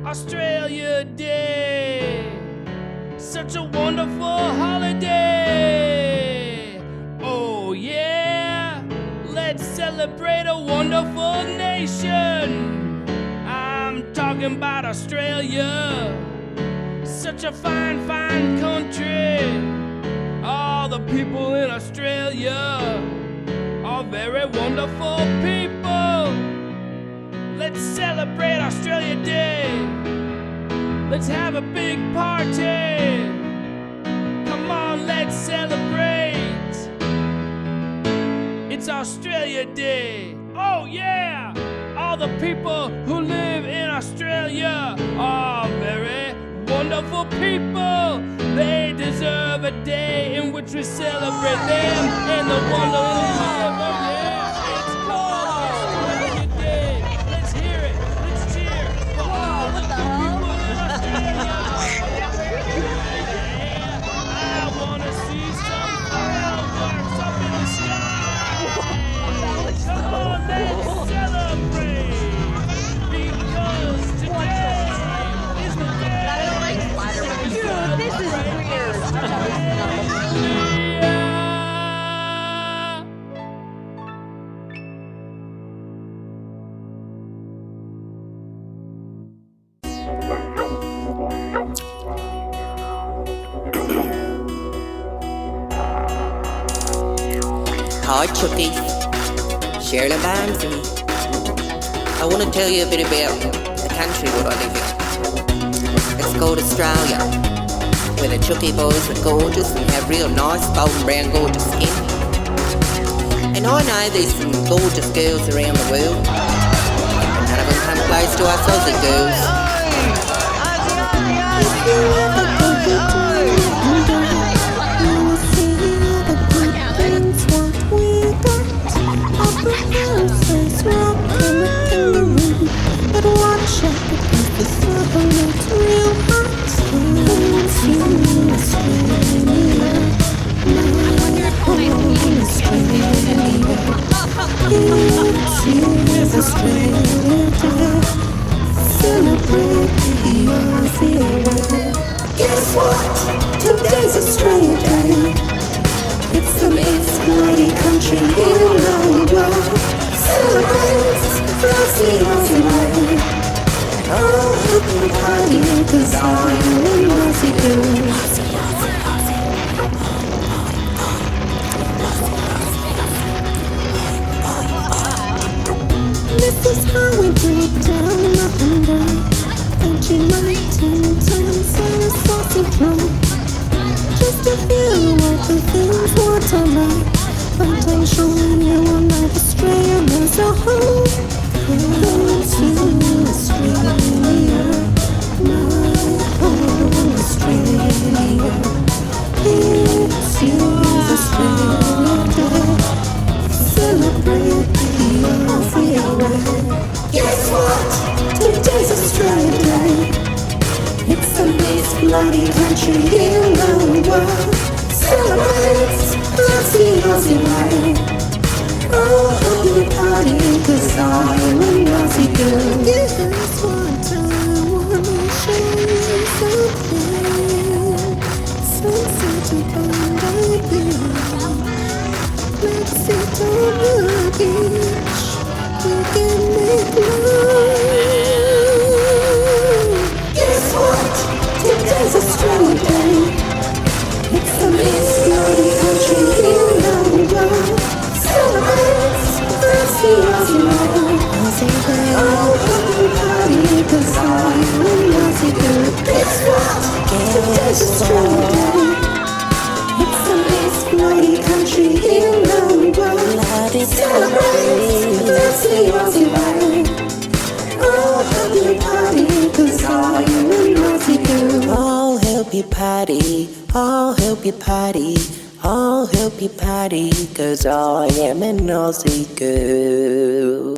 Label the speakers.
Speaker 1: Australia Day, such a wonderful holiday. Oh yeah, let's celebrate a wonderful nation. I'm talking about Australia, such a fine, fine country. All the people in Australia are very wonderful people. Let's celebrate Australia Day. Let's have a big party. Come on, let's celebrate. It's Australia Day. Oh yeah! All the people who live in Australia are very wonderful people. They deserve a day in which we celebrate them and the wonderful life. Oh yeah! It's called Australia Day. Let's hear it. Let's cheer for all the people in Australia. Yeah, I wanna see some fireworks up in the sky. Come on, let's celebrate, because today is the day.
Speaker 2: This is weird.
Speaker 3: Hi Chucky, Shirley Barnsley. I want to tell you a bit about the country what I live in. It's called Australia, where the Chucky boys are gorgeous and have real nice golden brown gorgeous skin. And I know there's some gorgeous girls around the world, but none of them come close to us Aussie girls.
Speaker 4: Guess what? Today's Australia Day. It's the most bloody country in the world. Celebrate, that's the Aussie way. Oh, happy party, 'cause I'm an Aussie girl. This is how we break down up and down. Don't you like 10 times on a saucy drum? Just a few of the things what I like, but I'm showing you I like Australia as a whole. Come to Australia, my home Australia. It's Australia Day. Celebrate the Aussie way. Guess what? Today's Australia Day. It's the most bloody country in the world. Celebrate, that's the Aussie way. Oh, happy party, 'cause I'm an Aussie girl. Guess what? I wanna show you something. Sunset upon the beach. Let's sit on the beach. We can make love. Guess what? Today's Australia Day. It's the most bloody country in the world. Celebrate, that's the Aussie way. Oh, happy party, 'cause I'm an Aussie girl. Guess what? Today's Australia Day. It's the most bloody country in the world. Celebrate, that's the Aussie way. Oh, happy party, 'cause I'm an Aussie girl.
Speaker 3: I'll help you party, I'll help you party, I'll help you party, 'cause I am an Aussie girl.